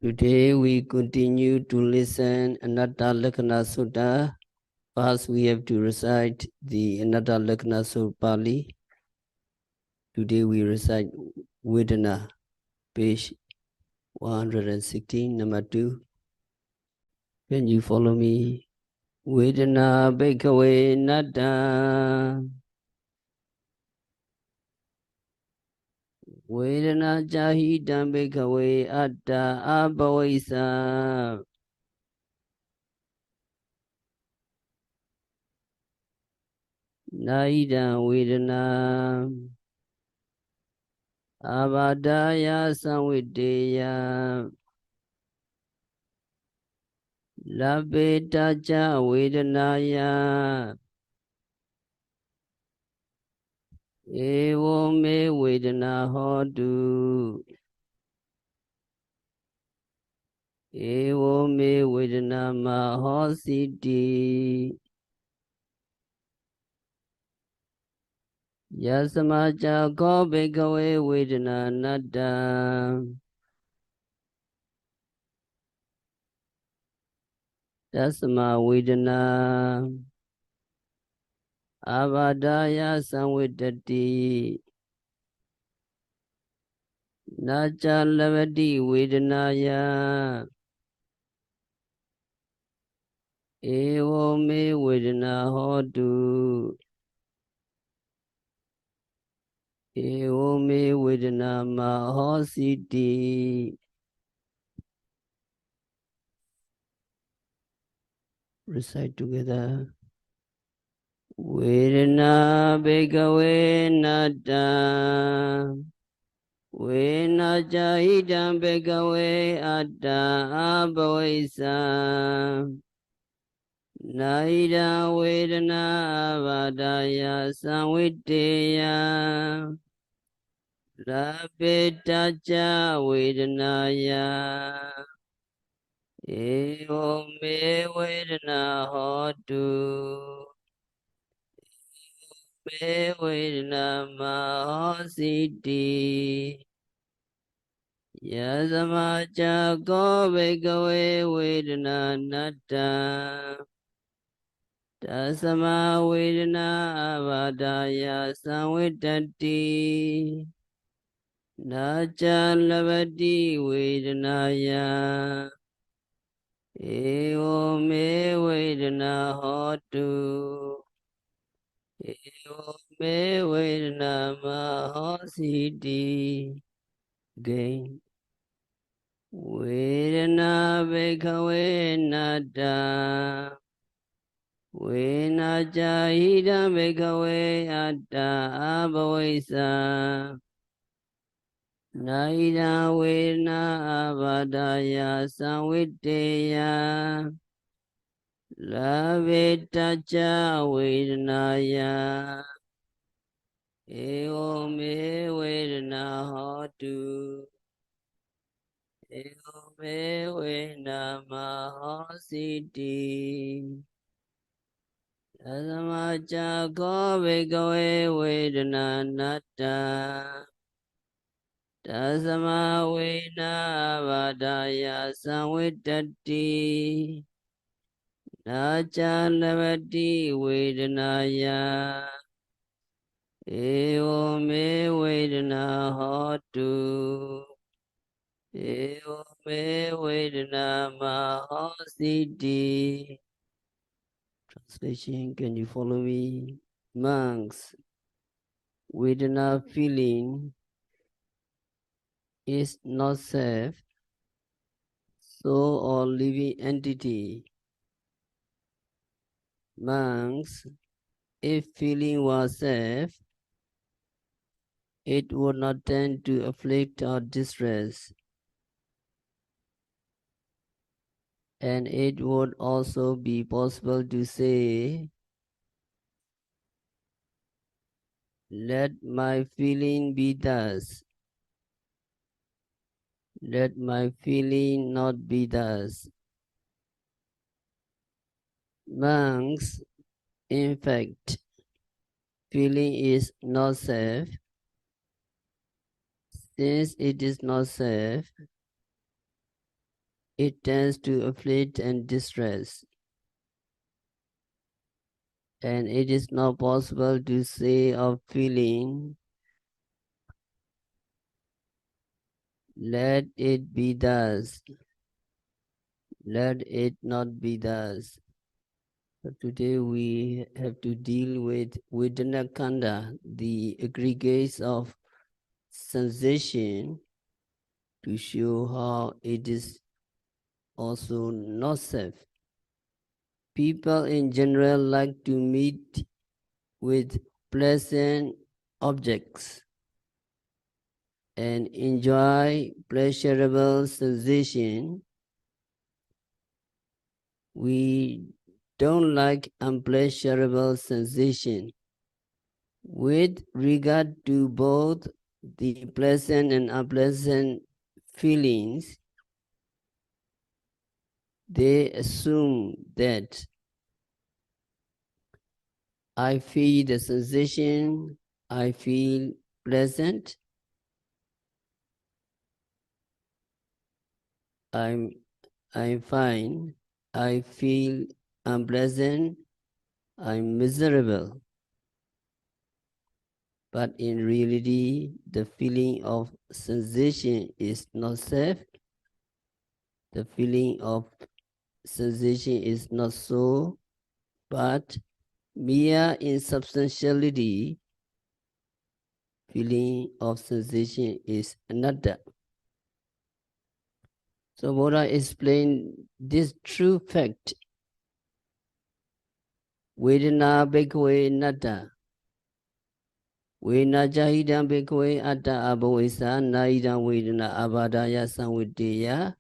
Today we continue to listen Anattalakkhana Sutta. First we have to recite the Anattalakkhana Sutta Pali. Today we recite Vedana, page 116, number 2. Can you follow me? Vedana Bhikkhave Natta Vedana Jahidam Bhikkhave Atta Abhavaisa Naidam Vedana Abadaya Samvideya Labetaja Vedanaya Evo me Vedana Hodu Evo me Vedana Mahositi Yasamaja Gobekave Vedana Nada Dasama Vedana Avadaya Samvidati Naja Lavati Vedanaya Evo me Vedana Hodu Evo me Vedana Mahositi. Recite together. Vedana Bhikkhave Natta Vena Jahidam Bhikkhave Atta Abhavaisa Naida Vedana Avadaya Samvideya Lapetaja Vedanaya Evo me Vedana Hotu me Vedana Mahositi Yasamaja Gobekave Vedana Natta Dasama Vedana Avadaya Samvidati Naja Lavati Vedanaya Evo me Vedana Hotu Evo me Vedana Mahositi. Again. Vedana Bhikkhave Natta Vena Jahida Bhikkhave Atta Abhavaisa Naida Vedana Avadaya Samvideya Lavetaja Vedanaya Evo me Vedana Hotu Evo me Vedana Mahositi Yasamaja Gobekave Vedana Natta Dasama Vedana Avadaya Samvidati Naja Lavati Vedanaya Evo me Vedana Hotu Evo me Vedana Mahositi. Translation, can you follow me? Monks, Vedana feeling is not self, soul or living entity. Monks, if feeling was self, it would not tend to afflict or distress, and it would also be possible to say, let my feeling be thus, let my feeling not be thus. Monks, in fact, feeling is not self. Since it is not self, it tends to afflict and distress. And it is not possible to say of feeling, let it be thus, let it not be thus. So today we have to deal with Vedana Kanda, the aggregates of sensation, to show how it is also not self. People in general like to meet with pleasant objects and enjoy pleasurable sensation. We don't like unpleasurable sensation. With regard to both the pleasant and unpleasant feelings, they assume that I feel the sensation, I feel pleasant, I'm fine, I feel unpleasant, I'm miserable. But in reality, the feeling of sensation is not self. The feeling of sensation is not so, but mere insubstantiality. Feeling of sensation is anatta. So Buddha explained this true fact. Vedana bhikkhave anatta. Vedana jahidam bhikkhave atta abhavesa naidam vedana abhadaya samvitteya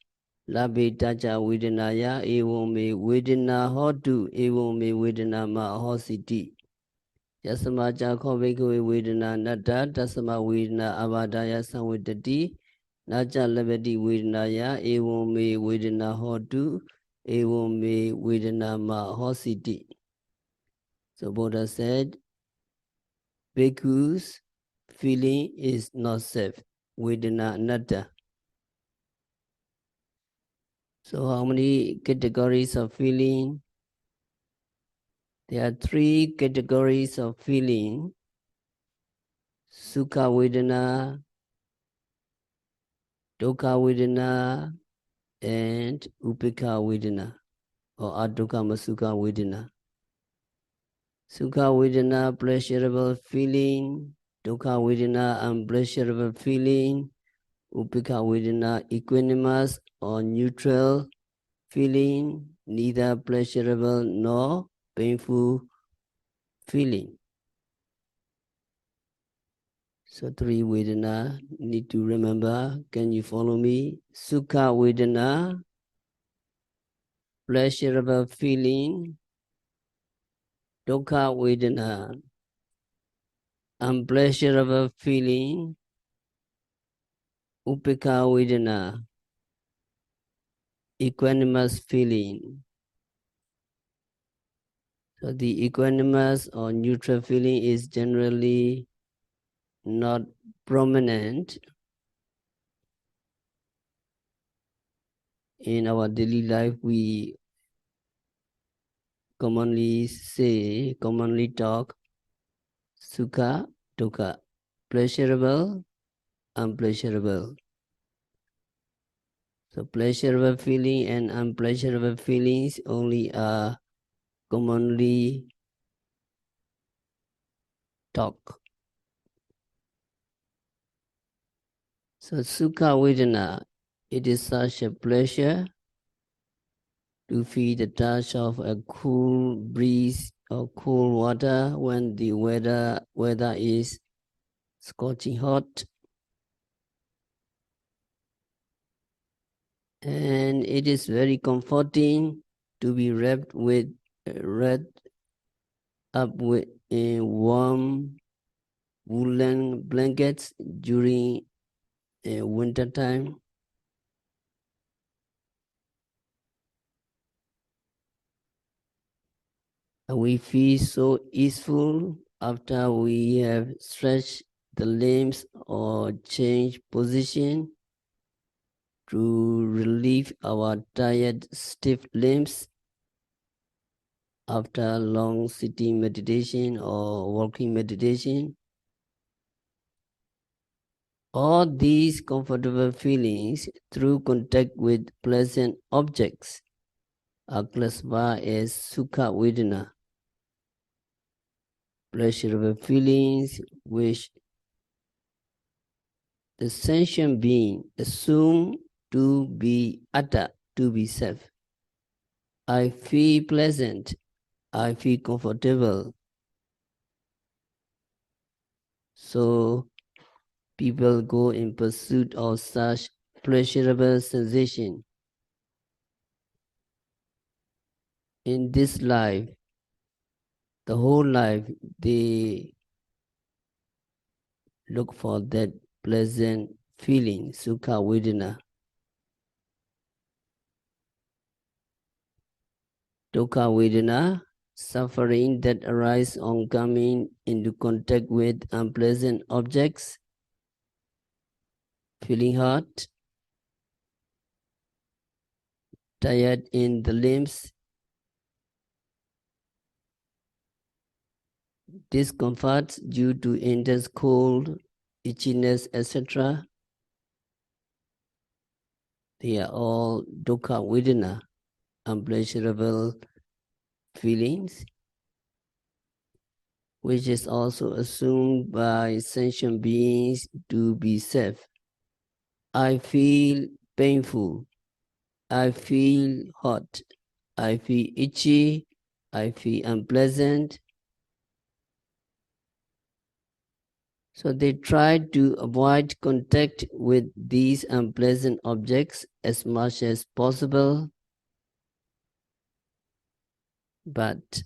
labbe tacha vedanaya evam me vedana hotu evam me vedana ma hositi. Yasamaja kho bhikkhave vedana anatta tasama vedana abhadaya samvittati Naja labati vedanaya evam me vedana hotu evam me vedana ma hositi. So Buddha said, bhikkhus feeling is not self, vedana anatta. So how many categories of feeling? There are three categories of feeling. Sukha vedana, dukkha vedana, and upekha vedana, or adukkha sukha vedana. Sukha vedana, pleasurable feeling. Dukkha vedana, unpleasurable feeling. Upekha vedana, equanimous or neutral feeling, neither pleasurable nor painful feeling. So three vedana need to remember. Can you follow me? Sukha vedana, pleasurable feeling. Dukkha vedana, unpleasurable feeling. Upekha vedana, equanimous feeling. So the equanimous or neutral feeling is generally not prominent in our daily life. We commonly talk sukha, dukkha, pleasurable, unpleasurable. So pleasurable feeling and unpleasurable feelings only are commonly talk. So sukha vedana, it is such a pleasure to feel the touch of a cool breeze or cool water when the weather is scorching hot. And it is very comforting to be wrapped up with warm woolen blankets during winter time. And we feel so easeful after we have stretched the limbs or changed position. to relieve our tired, stiff limbs after long sitting meditation or walking meditation. All these comfortable feelings through contact with pleasant objects are classified as Sukha Vedana, pleasurable feelings which the sentient being assume to be Atta, to be self. I feel pleasant, I feel comfortable. So people go in pursuit of such pleasurable sensation. In this life, the whole life, they look for that pleasant feeling, Sukha Vedana. Dukkha Vedana, suffering that arises on coming into contact with unpleasant objects, feeling hot, tired in the limbs, discomforts due to intense cold, itchiness, etc. They are all dukkha vedana, unpleasurable feelings, which is also assumed by sentient beings to be self. I feel painful, I feel hot, I feel itchy, I feel unpleasant. So they try to avoid contact with these unpleasant objects as much as possible. But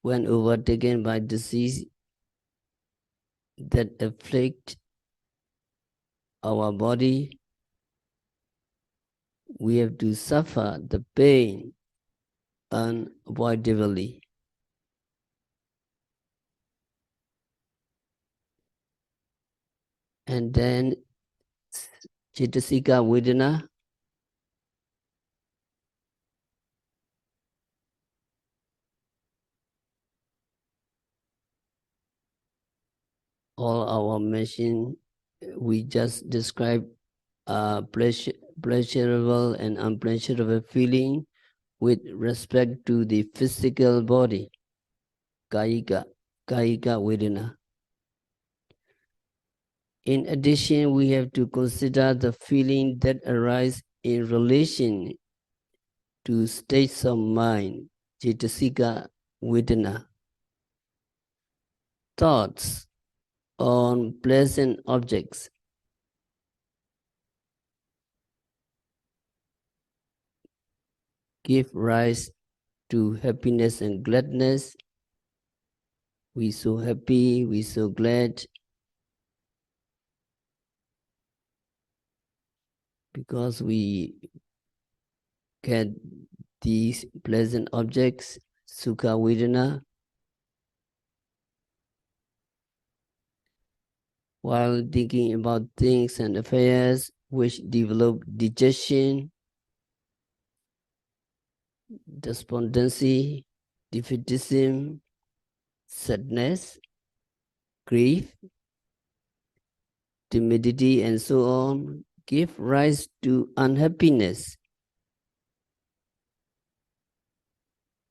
when overtaken by disease that afflict our body, we have to suffer the pain unavoidably. And then Cetasika Vedana, all our machine we just described pleasurable and unpleasurable feeling with respect to the physical body, Kayika Vedana. In addition, we have to consider the feeling that arises in relation to states of mind, Cetasika Vedana. Thoughts on pleasant objects give rise to happiness and gladness. We so happy, we so glad because we get these pleasant objects, Sukha Vedana, while thinking about things and affairs which develop digestion, despondency, defeatism, sadness, grief, timidity, and so on, give rise to unhappiness.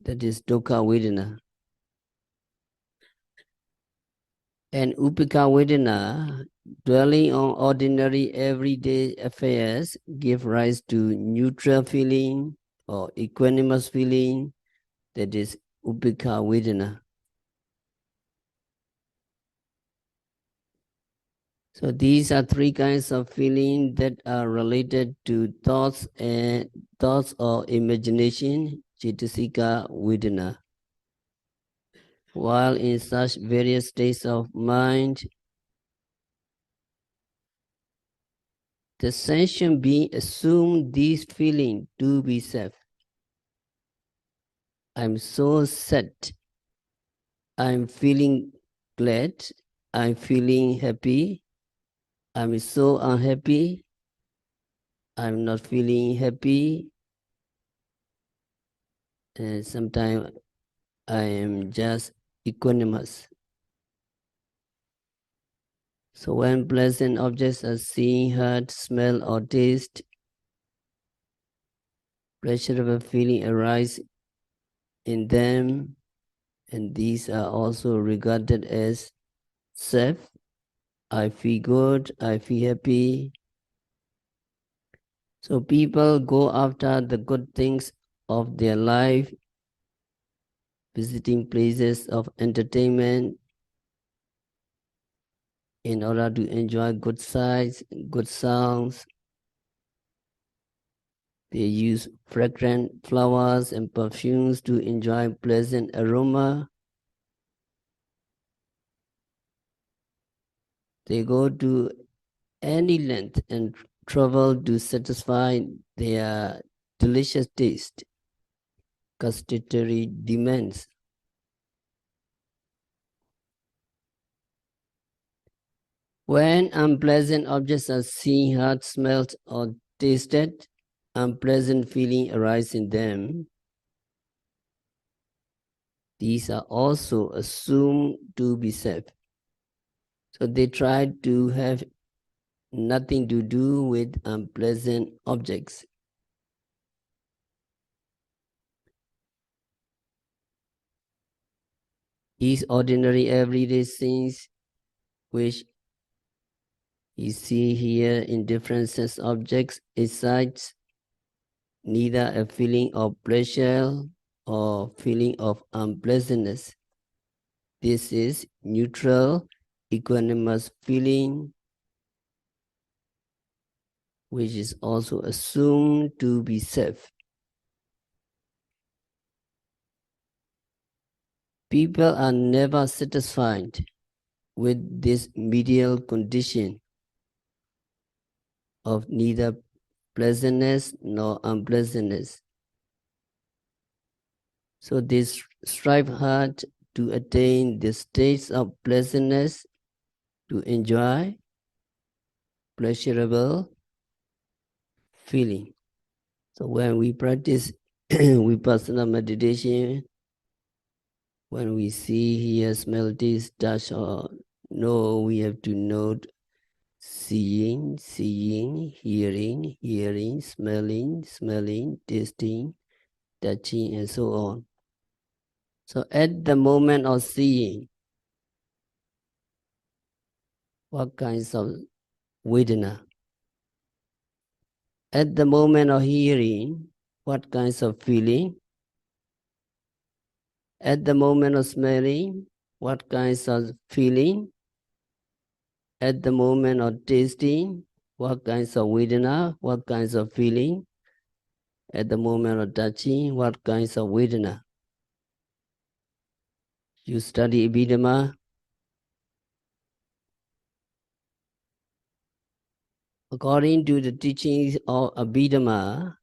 That is dukkha vedana. And upekha vedana, dwelling on ordinary everyday affairs, give rise to neutral feeling or equanimous feeling. That is upekha vedana. So these are three kinds of feeling that are related to thoughts or imagination, cetasika vedana. While in such various states of mind, the sentient being assume these feelings to be self. I'm so sad. I'm feeling glad. I'm feeling happy. I'm so unhappy. I'm not feeling happy, and sometimes I am just equanimous. So when pleasant objects are seen, heard, smell, or taste, pleasurable feeling arise in them, and these are also regarded as self. I feel good, I feel happy. So people go after the good things of their life, visiting places of entertainment in order to enjoy good sights, good sounds. They use fragrant flowers and perfumes to enjoy pleasant aroma. They go to any length and trouble to satisfy their delicious taste, gustatory demands. When unpleasant objects are seen, heard, smelt, or tasted, unpleasant feeling arise in them. These are also assumed to be self. So they try to have nothing to do with unpleasant objects. These ordinary everyday things which you see here in different sense objects excites neither a feeling of pleasure or feeling of unpleasantness. This is neutral, equanimous feeling, which is also assumed to be self. People are never satisfied with this medial condition of neither pleasantness nor unpleasantness. So they strive hard to attain the states of pleasantness, to enjoy pleasurable feeling. So when we practice vipassana meditation, when we see, hear, smell, taste, touch, or know, we have to note seeing, hearing, smelling, tasting, touching, and so on. So at the moment of seeing, what kinds of Vedana? At the moment of hearing, what kinds of feeling? At the moment of smelling, what kinds of feeling? At the moment of tasting, what kinds of Vedana? What kinds of feeling? At the moment of touching, what kinds of Vedana? You study Abhidhamma. According to the teachings of Abhidhamma,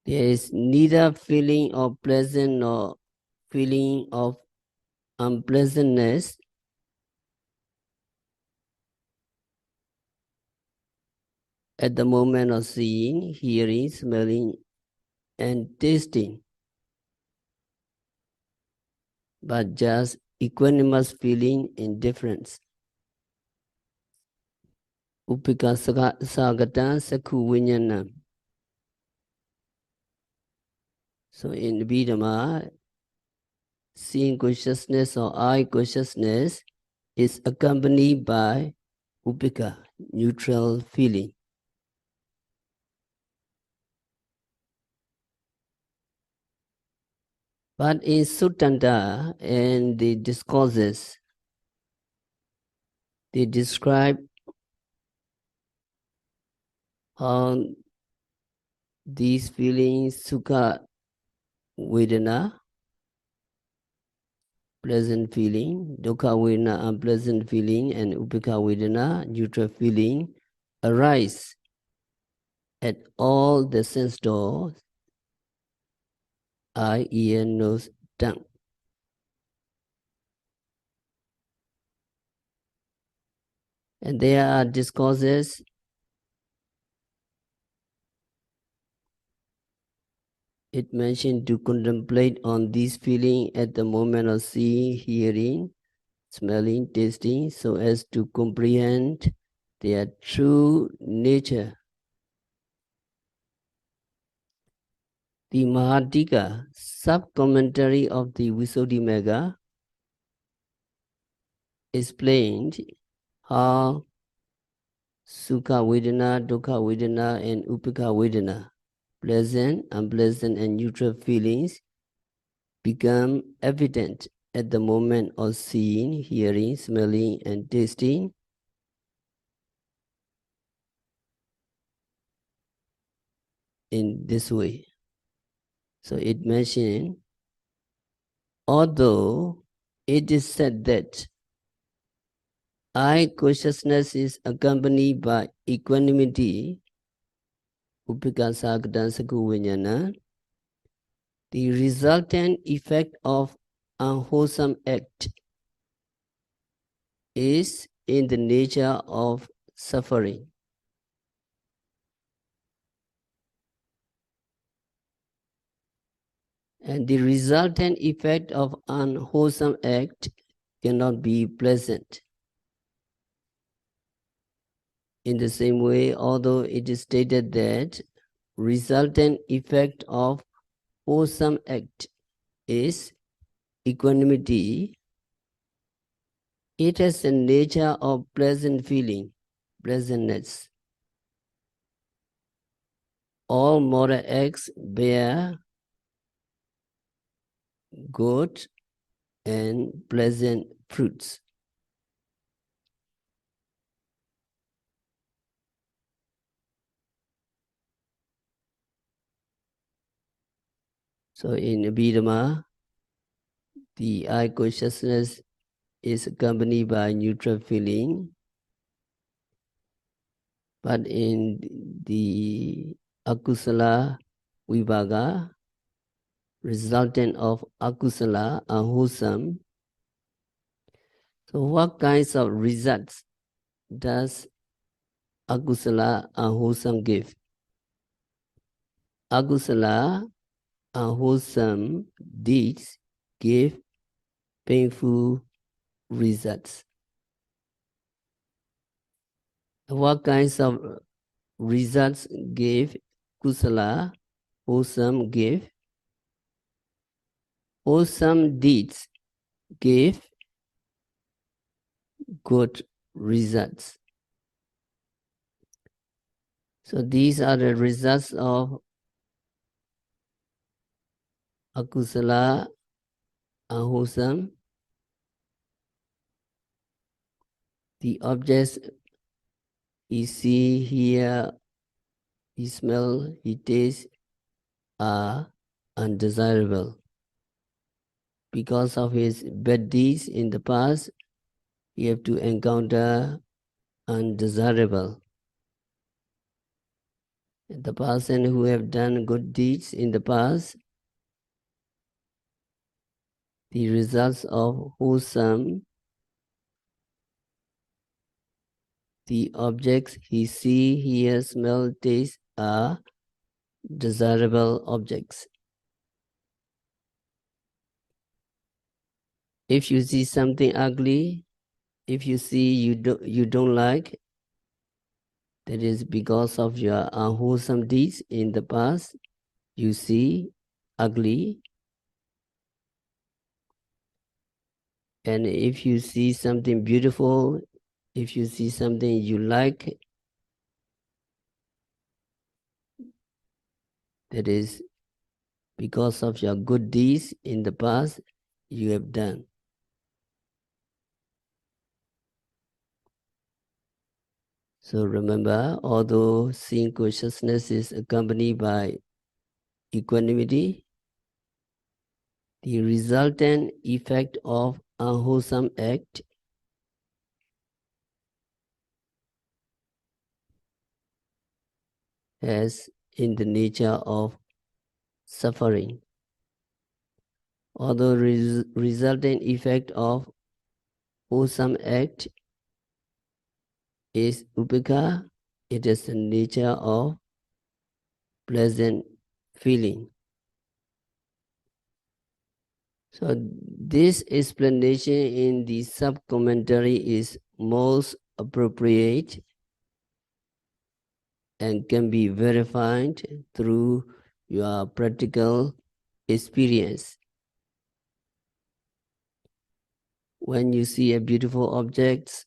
there is neither feeling of pleasant nor feeling of unpleasantness at the moment of seeing, hearing, smelling, and tasting, but just equanimous feeling indifference. Upika sagata sakhu vinyana. So in Abhidhamma, seeing consciousness or eye consciousness is accompanied by upika, neutral feeling. But in Suttanta and the discourses, they describe how these feelings, sukha, vedana, pleasant feeling, dukkha vedana, unpleasant feeling, and upekha vedana, neutral feeling, arise at all the sense doors, eye, ear, nose, tongue. And there are discourses it mentioned to contemplate on this feeling at the moment of seeing, hearing, smelling, tasting, so as to comprehend their true nature. The Mahadika sub-commentary of the Visuddhimagga explained how Sukha Vedana, Dukkha Vedana, and Upekha Vedana, pleasant, unpleasant, and neutral feelings become evident at the moment of seeing, hearing, smelling, and tasting. In this way. So it mentioned, although it is said that I consciousness is accompanied by equanimity, upikasakatan sakuvinyana, the resultant effect of unwholesome act is in the nature of suffering. And the resultant effect of unwholesome act cannot be pleasant. In the same way, although it is stated that resultant effect of wholesome act is equanimity, it has the nature of pleasant feeling, pleasantness. All moral acts bear good and pleasant fruits. So in Abhidhamma, the I consciousness is accompanied by neutral feeling, but in the akusala vibhaga, resultant of akusala, unwholesome. So what kinds of results does akusala, unwholesome give? Akusala, unwholesome deeds give painful results. What kinds of results give kusala, wholesome give? Wholesome deeds give good results. So these are the results of akusala, unwholesome. The objects he see, hear, he smell, he taste are undesirable. Because of his bad deeds in the past, he have to encounter undesirable. The person who have done good deeds in the past, the results of wholesome, the objects he see, hear, smell, taste are desirable objects. If you see something ugly, if you see you don't like, that is because of your unwholesome deeds in the past, you see ugly. And if you see something beautiful, if you see something you like, that is because of your good deeds in the past you have done. So remember, although seeing consciousness is accompanied by equanimity, the resultant effect of unwholesome act has in the nature of suffering. Although resultant effect of wholesome act is upeka. It is the nature of pleasant feeling. So this explanation in the sub-commentary is most appropriate and can be verified through your practical experience. When you see a beautiful object,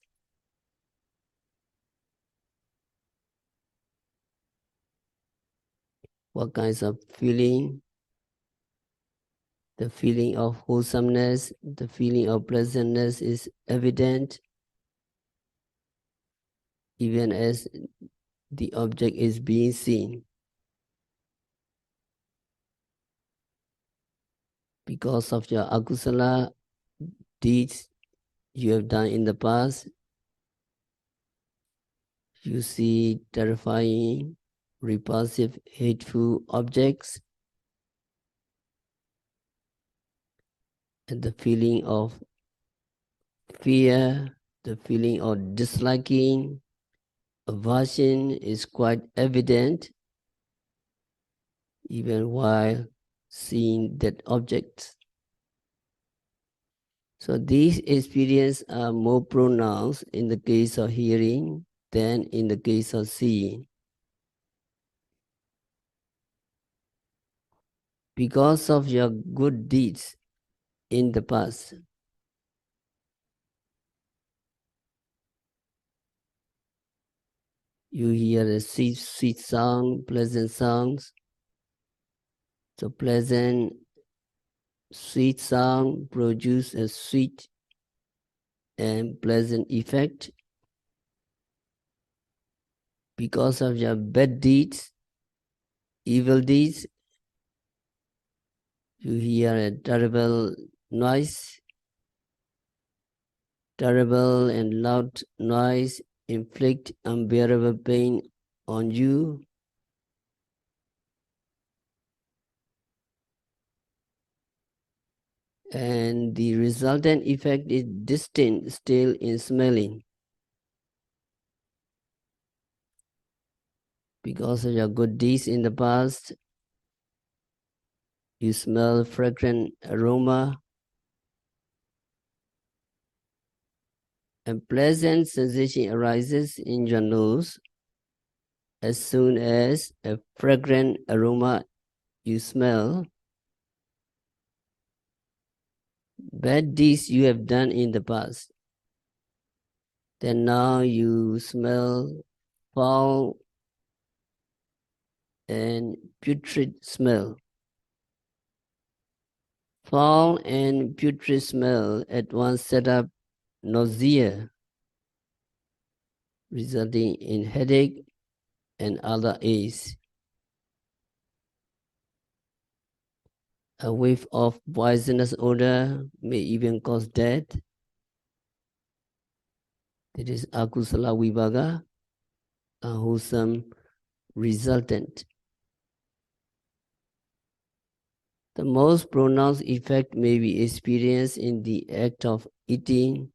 what kinds of feeling? The feeling of wholesomeness, the feeling of pleasantness is evident even as the object is being seen. Because of your akusala deeds you have done in the past, you see terrifying, repulsive, hateful objects, and the feeling of fear, the feeling of disliking, aversion is quite evident even while seeing that object. So these experiences are more pronounced in the case of hearing than in the case of seeing. Because of your good deeds in the past, you hear a sweet sound, pleasant sounds. So pleasant, sweet sound produce a sweet and pleasant effect. Because of your bad deeds, evil deeds, you hear a terrible noise, terrible and loud noise inflict unbearable pain on you. And the resultant effect is distinct still in smelling. Because of your good deeds in the past, you smell fragrant aroma and pleasant sensation arises in your nose as soon as a fragrant aroma you smell. Bad deeds you have done in the past, then now you smell foul and putrid smell. Foul and putrid smell at once set up nausea, resulting in headache and other aches. A whiff of poisonous odor may even cause death. That is akusala vibhaga, unwholesome resultant. The most pronounced effect may be experienced in the act of eating.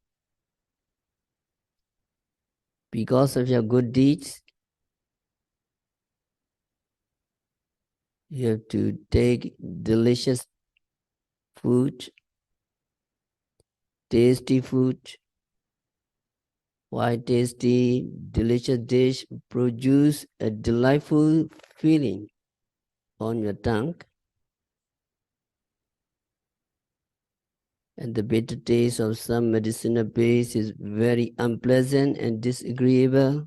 Because of your good deeds, you have to take delicious food, tasty food. Why tasty, delicious dish produce a delightful feeling on your tongue, and the bitter taste of some medicinal base is very unpleasant and disagreeable.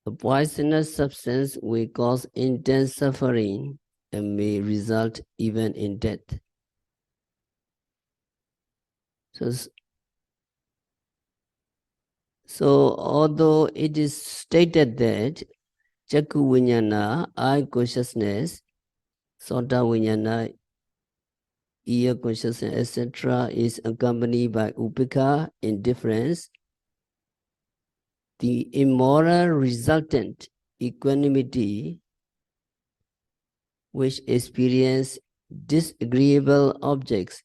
A poisonous substance will cause intense suffering and may result even in death. So although it is stated that Chakku Vinyana, eye consciousness, Sota Vinyana, ear consciousness, etc., is accompanied by upeka, indifference, the immoral resultant equanimity, which experience disagreeable objects,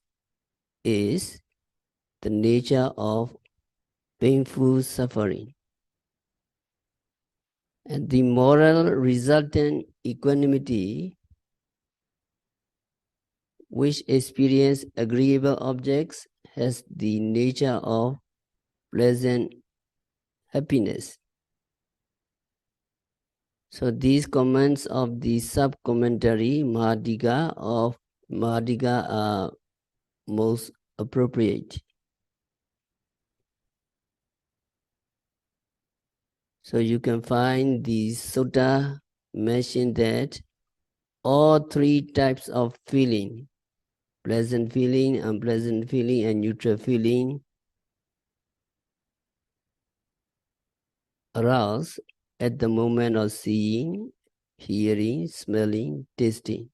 is the nature of painful suffering. And the moral resultant equanimity, which experience agreeable objects, has the nature of pleasant happiness. So these comments of the sub-commentary Mahadika of Mahadika are most appropriate. So you can find the sutta mention that all three types of feeling, pleasant feeling, unpleasant feeling, and neutral feeling, arouse at the moment of seeing, hearing, smelling, tasting.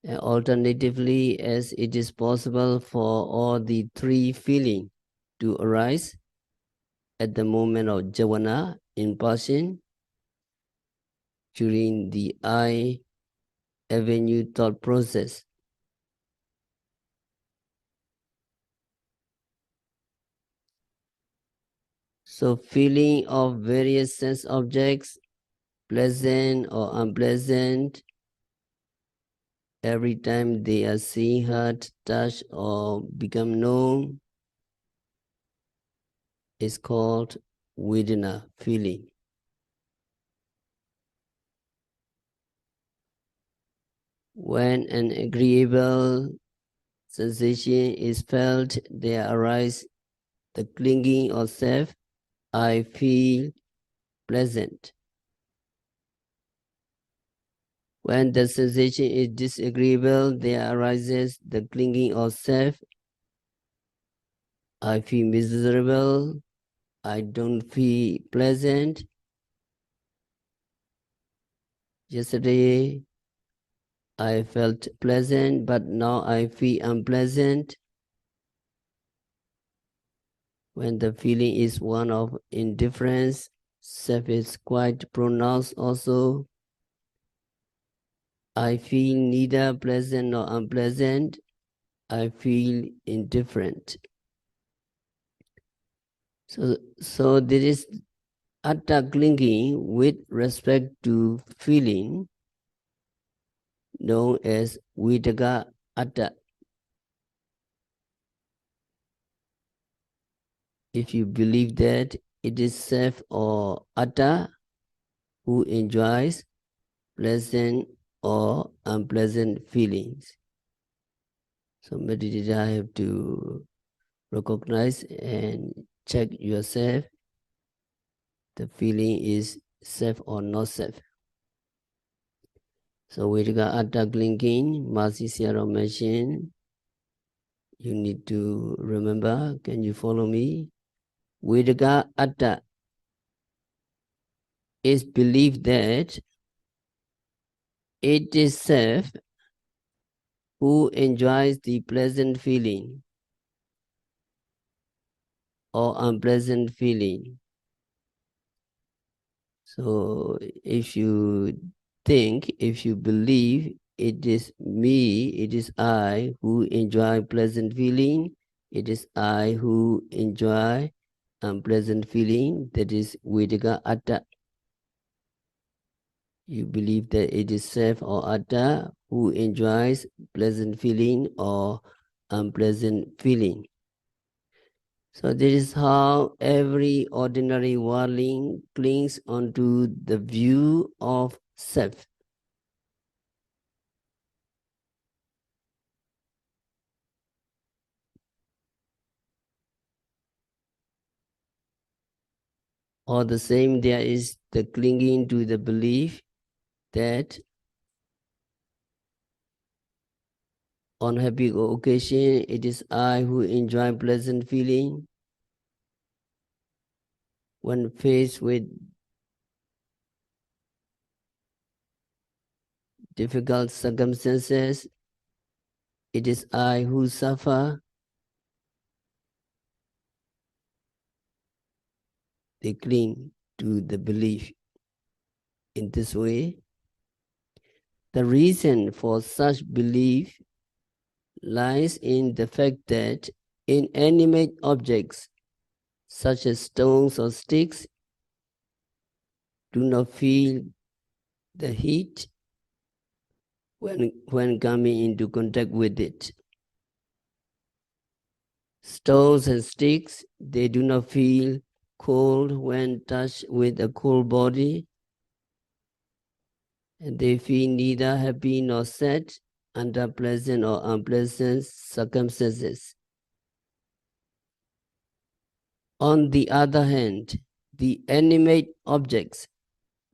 And alternatively, as it is possible for all the three feelings to arise at the moment of jhana, impulsion, during the eye avenue thought process. So feeling of various sense objects, pleasant or unpleasant, every time they are seen, heard, touched, or become known, is called Vedana, feeling. When an agreeable sensation is felt, there arise the clinging of self, I feel pleasant. When the sensation is disagreeable, there arises the clinging of self, I feel miserable, I don't feel pleasant. Yesterday, I felt pleasant, but now I feel unpleasant. When the feeling is one of indifference, self is quite pronounced also. I feel neither pleasant nor unpleasant. I feel indifferent. So there is atta clinging with respect to feeling, known as Vidaka atta. If you believe that it is self or atta who enjoys pleasant or unpleasant feelings. So meditator have to recognize and check yourself. The feeling is self or not self. So Vedika atta clinging, Masi Sayadaw mentioned, you need to remember, can you follow me? Vedika atta is belief that it is self who enjoys the pleasant feeling or unpleasant feeling. So if you think, if you believe it is me, it is I who enjoy pleasant feeling, it is I who enjoy unpleasant feeling, that is Vedika atta. You believe that it is self or atta who enjoys pleasant feeling or unpleasant feeling. So this is how every ordinary worldling clings onto the view of self. Or the same, there is the clinging to the belief that on happy occasion, it is I who enjoy pleasant feeling. When faced with difficult circumstances, it is I who suffer. They cling to the belief in this way. The reason for such belief lies in the fact that inanimate objects such as stones or sticks do not feel the heat when coming into contact with it. Stones and sticks, they do not feel cold when touched with a cold body, and they feel neither happy nor sad under pleasant or unpleasant circumstances. On the other hand, the animate objects,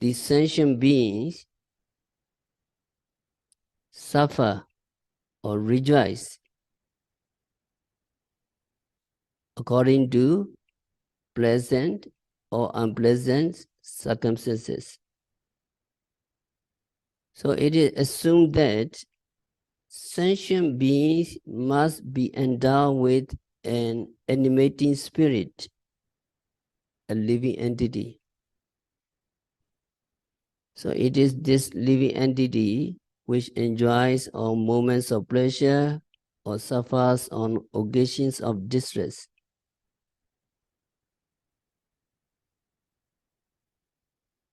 the sentient beings, suffer or rejoice according to pleasant or unpleasant circumstances. So it is assumed that sentient beings must be endowed with an animating spirit, a living entity. So it is this living entity which enjoys on moments of pleasure or suffers on occasions of distress.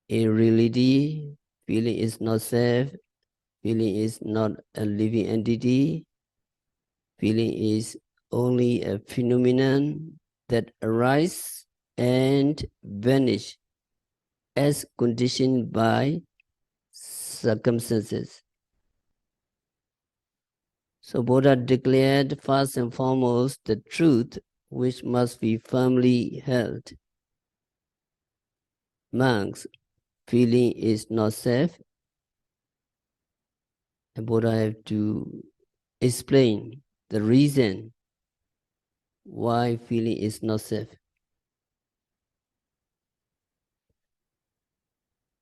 In reality, feeling is not self, feeling is not a living entity, feeling is only a phenomenon that arises and vanish as conditioned by circumstances. So Buddha declared first and foremost the truth which must be firmly held. Monks, feeling is not self. And Buddha have to explain the reason why feeling is not self.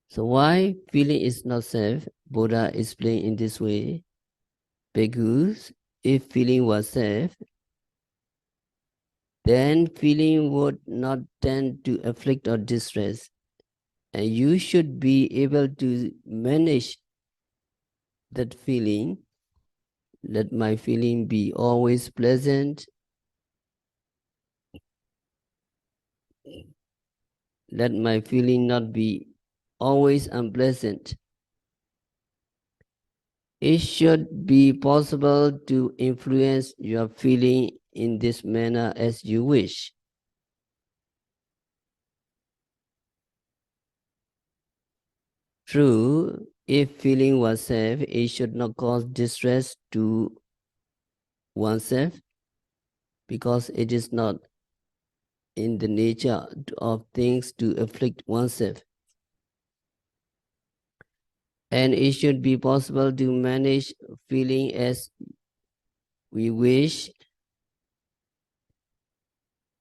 So why feeling is not self, Buddha explained in this way. Because if feeling was self, then feeling would not tend to afflict or distress. And you should be able to manage that feeling. Let my feeling be always pleasant. Let my feeling not be always unpleasant. It should be possible to influence your feeling in this manner as you wish. True, if feeling was self, it should not cause distress to oneself because it is not in the nature of things to afflict oneself. And it should be possible to manage feeling as we wish.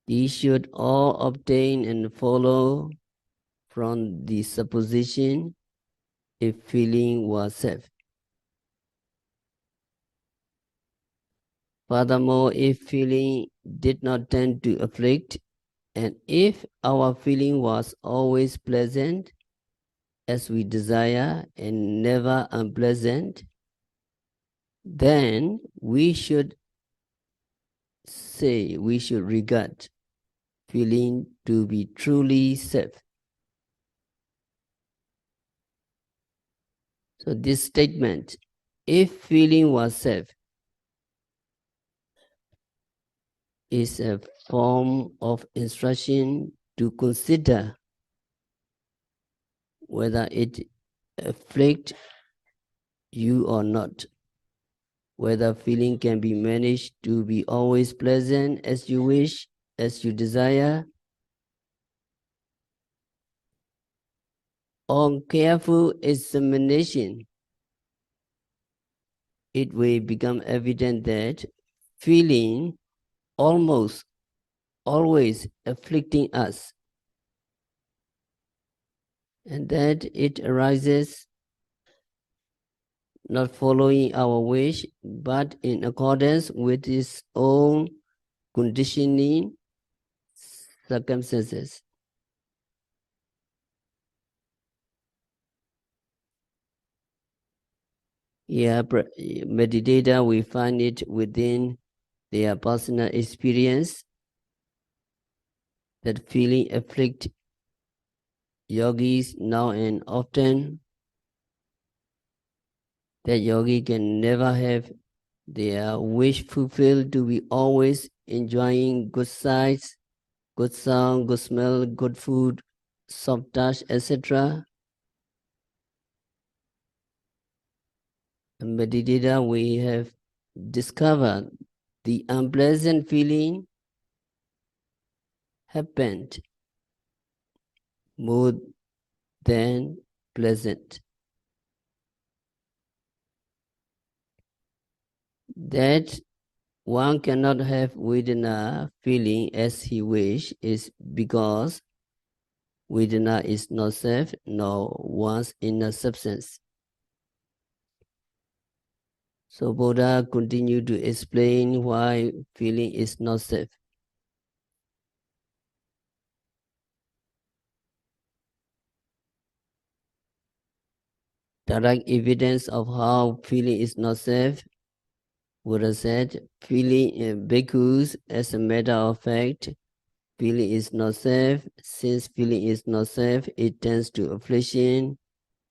These should all obtain and follow from the supposition if feeling was self. Furthermore, if feeling did not tend to afflict, and if our feeling was always pleasant, as we desire, and never unpleasant, then we should regard feeling to be truly self. So this statement, if feeling was self, is a form of instruction to consider whether it afflicts you or not, whether feeling can be managed to be always pleasant as you wish, as you desire. On careful examination, it will become evident that feeling almost always afflicting us, and that it arises not following our wish, but in accordance with its own conditioning circumstances. Yeah, meditator, we find it within their personal experience that feeling afflict yogis now and often. That yogi can never have their wish fulfilled to be always enjoying good sights, good sound, good smell, good food, soft touch, etc. And meditator, we have discovered the unpleasant feeling happened more than pleasant. That one cannot have Vedana feeling as he wish is because Vedana is not self nor one's inner substance. So Buddha continued to explain why feeling is not self. Direct evidence of how feeling is not self, Buddha said, feeling in bhikkhus, as a matter of fact, feeling is not self. Since feeling is not self, it tends to affliction,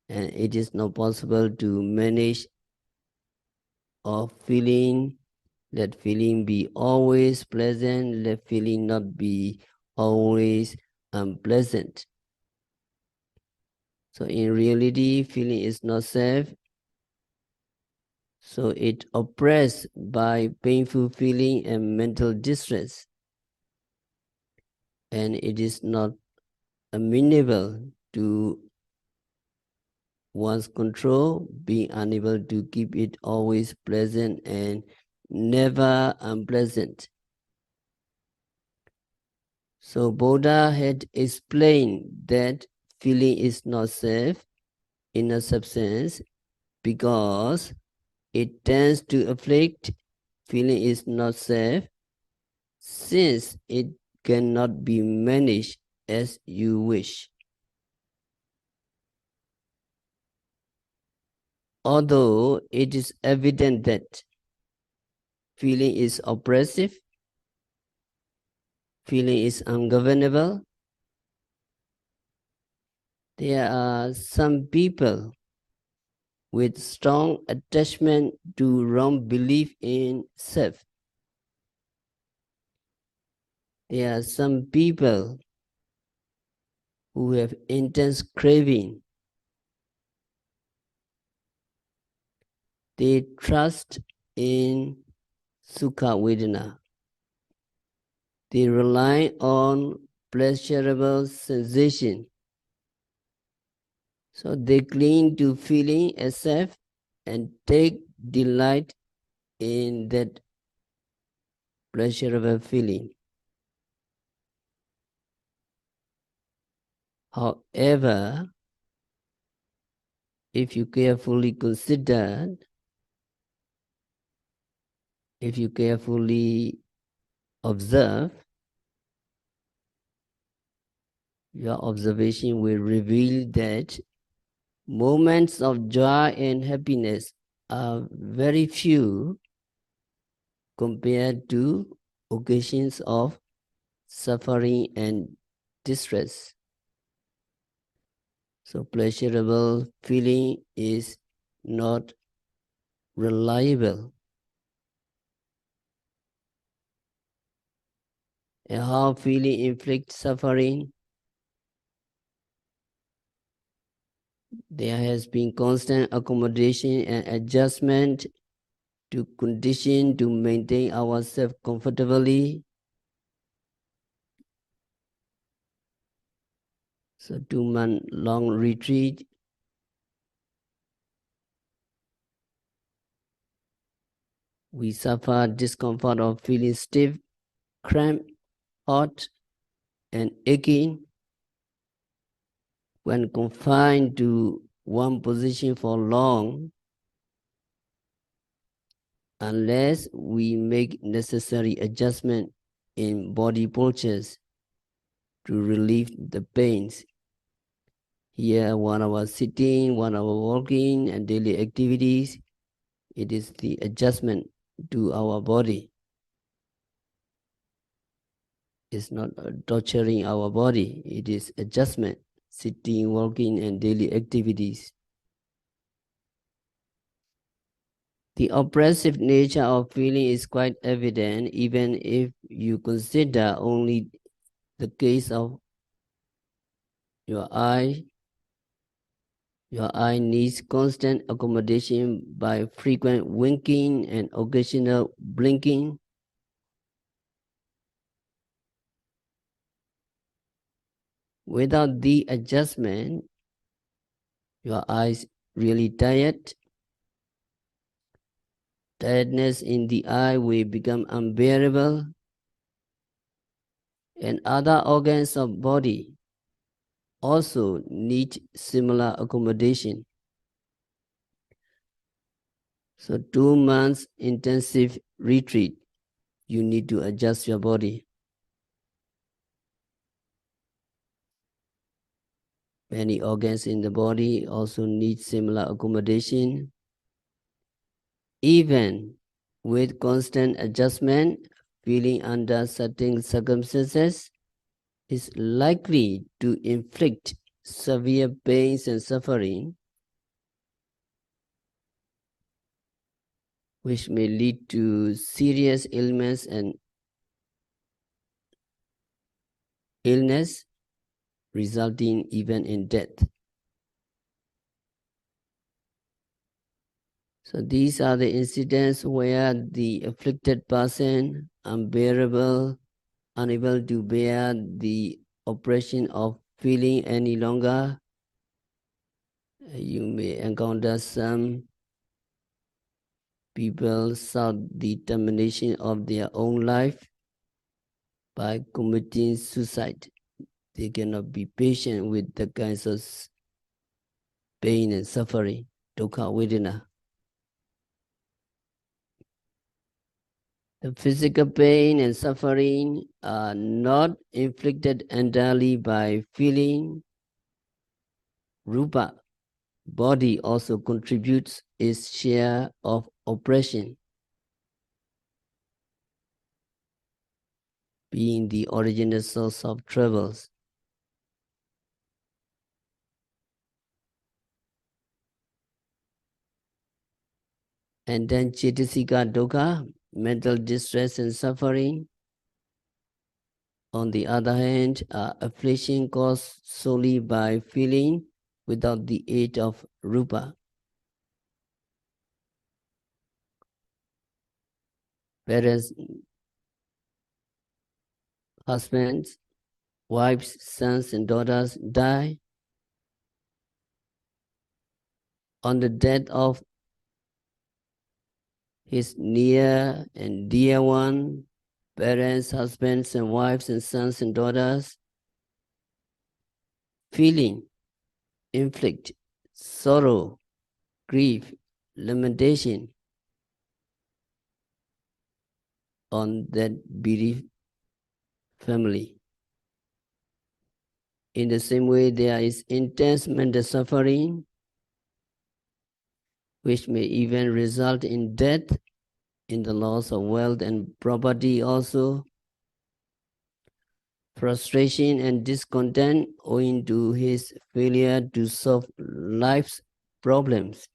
and it is not possible to manage of feeling. Let feeling be always pleasant, let feeling not be always unpleasant. So in reality, feeling is not self. So it oppressed by painful feeling and mental distress. And it is not amenable to one's control, being unable to keep it always pleasant and never unpleasant. So Buddha had explained that feeling is not self in a substance because it tends to afflict. Feeling is not self since it cannot be managed as you wish. Although it is evident that feeling is oppressive, feeling is ungovernable, there are some people with strong attachment to wrong belief in self. There are some people who have intense craving. They trust in Sukha Vedana. They rely on pleasurable sensation. So they cling to feeling as self and take delight in that pleasurable feeling. However, if you carefully consider, if you carefully observe, your observation will reveal that moments of joy and happiness are very few compared to occasions of suffering and distress. So pleasurable feeling is not reliable. And how feeling inflicts suffering, there has been constant accommodation and adjustment to condition to maintain ourselves comfortably. So 2-month long retreat, we suffer discomfort of feeling stiff, cramped, hot, and aching. When confined to one position for long, unless we make necessary adjustment in body postures to relieve the pains. Here, 1 hour sitting, 1 hour walking, and daily activities It is the adjustment to our body. It's not torturing our body. It is adjustment, sitting, walking, and daily activities. The oppressive nature of feeling is quite evident, even if you consider only the case of your eye. Your eye needs constant accommodation by frequent winking and occasional blinking. Without the adjustment, your eyes really tired. Tiredness in the eye will become unbearable, and other organs of body also need similar accommodation. So 2 months intensive retreat, you need to adjust your body. Many organs in the body also need similar accommodation. Even with constant adjustment, feeling under certain circumstances is likely to inflict severe pains and suffering, which may lead to serious illness and illness, resulting even in death. So these are the incidents where the afflicted person, unable to bear the oppression of feeling any longer. You may encounter some people sought the termination of their own life by committing suicide. They cannot be patient with the kinds of pain and suffering, dukkha vedana. The physical pain and suffering are not inflicted entirely by feeling. Rupa, body, also contributes its share of oppression, being the original source of troubles. And then Cetasika dukkha, mental distress and suffering, on the other hand, are affliction caused solely by feeling without the aid of rupa. Whereas husbands, wives, sons, and daughters die on the death of his near and dear one, parents, husbands, and wives, and sons, and daughters. Feeling, inflict, sorrow, grief, lamentation on that bereaved family. In the same way, there is intense mental suffering, which may even result in death, in the loss of wealth and property also, frustration and discontent owing to his failure to solve life's problems.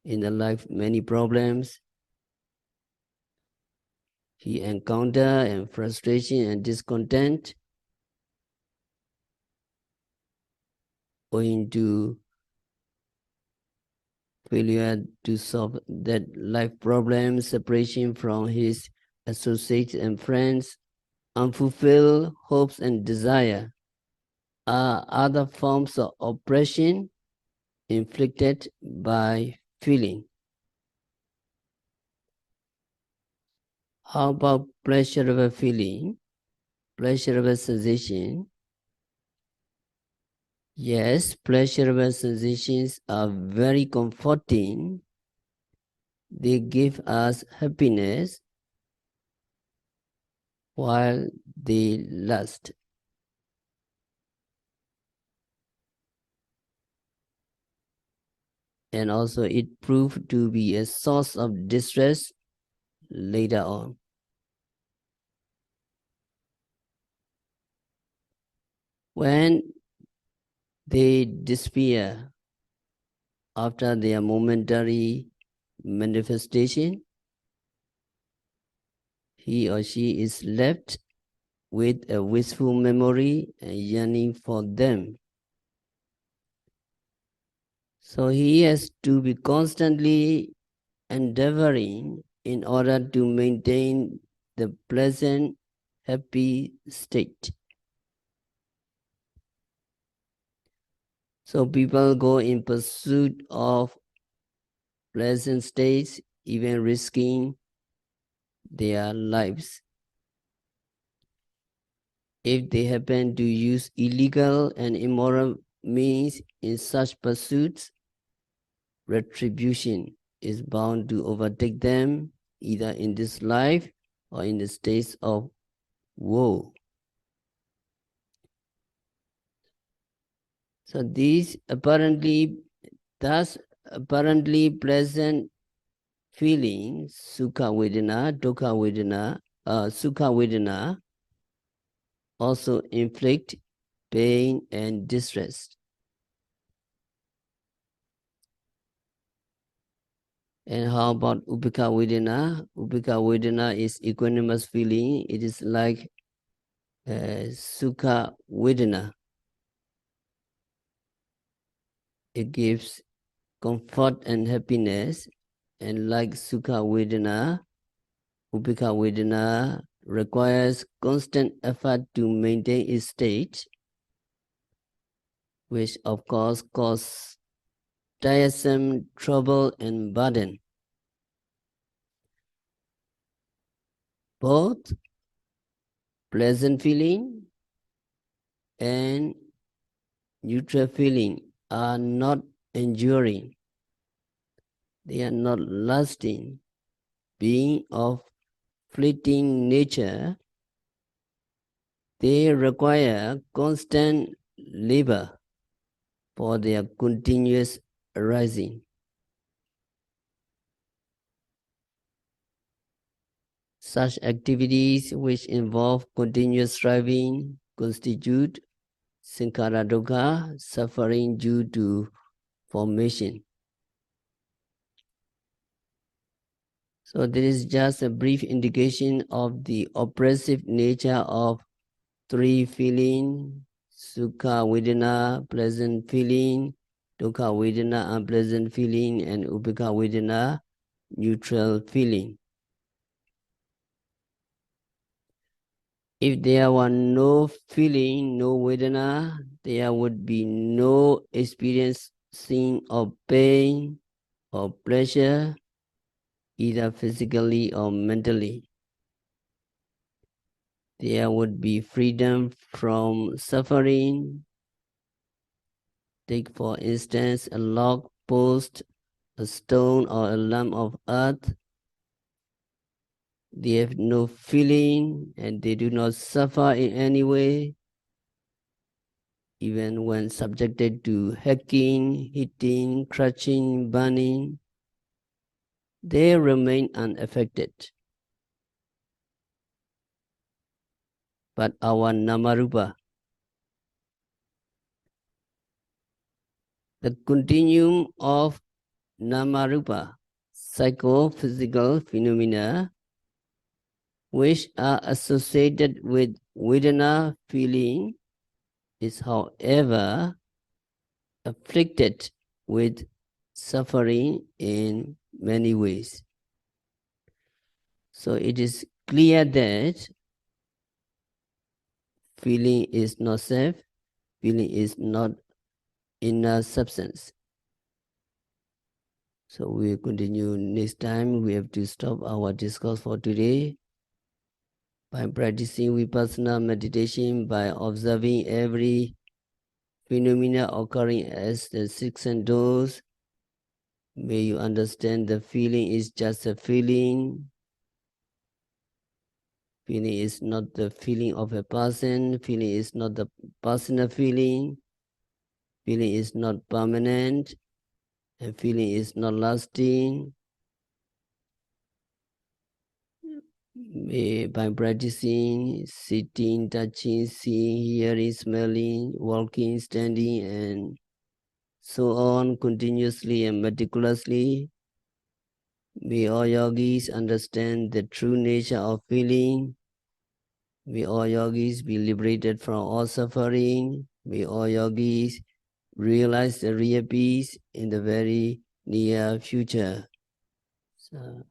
In the life, many problems he encountered, and frustration and discontent owing to failure to solve that life problem, separation from his associates and friends, unfulfilled hopes and desire are other forms of oppression inflicted by feeling. How about pleasurable feeling, pleasurable sensation? Yes, pleasurable sensations are very comforting. They give us happiness while they last. and also it proved to be a source of distress later on. When they disappear after their momentary manifestation, he or she is left with a wistful memory and yearning for them. So he has to be constantly endeavoring in order to maintain the pleasant, happy state. So people go in pursuit of pleasant states, even risking their lives. If they happen to use illegal and immoral means in such pursuits, retribution is bound to overtake them either in this life or in the states of woe. So these thus apparently pleasant feelings, sukha vedana, dukkha vedana, sukha vedana, also inflict pain and distress. And how about upekkha vedana? Upekkha vedana is equanimous feeling. It is like sukha vedana. It gives comfort and happiness. And like sukha vedana, upekkha vedana requires constant effort to maintain its state, which of course causes tiresome trouble and burden. Both pleasant feeling and neutral feeling are not enduring. They are not lasting. Being of fleeting nature, they require constant labor for their continuous arising. Such activities which involve continuous striving constitute sankhara dukkha, suffering due to formation. So there is just a brief indication of the oppressive nature of three feeling, sukha vedana, pleasant feeling, dukkha vedana, unpleasant feeling, and upekkha vedana, neutral feeling. If there were no feeling, no vedana, there would be no experiencing of pain or pleasure, either physically or mentally. There would be freedom from suffering. Take, for instance, a log post, a stone, or a lump of earth. They have no feeling and they do not suffer in any way, even when subjected to hacking, hitting, crushing, burning. They remain unaffected. But our namarupa, the continuum of namarupa, psychophysical phenomena, which are associated with Vedana feeling, is however afflicted with suffering in many ways. So it is clear that feeling is not self, feeling is not inner substance. So we'll continue next time. We have to stop our discourse for today. By practicing vipassana meditation, by observing every phenomena occurring as the six senses, may you understand the feeling is just a feeling. Feeling is not the feeling of a person. Feeling is not the personal feeling. Feeling is not permanent. and feeling is not lasting. By practicing sitting, touching, seeing, hearing, smelling, walking, standing, and so on continuously and meticulously, may all yogis understand the true nature of feeling. May all yogis be liberated from all suffering. May all yogis realize the real peace in the very near future. So,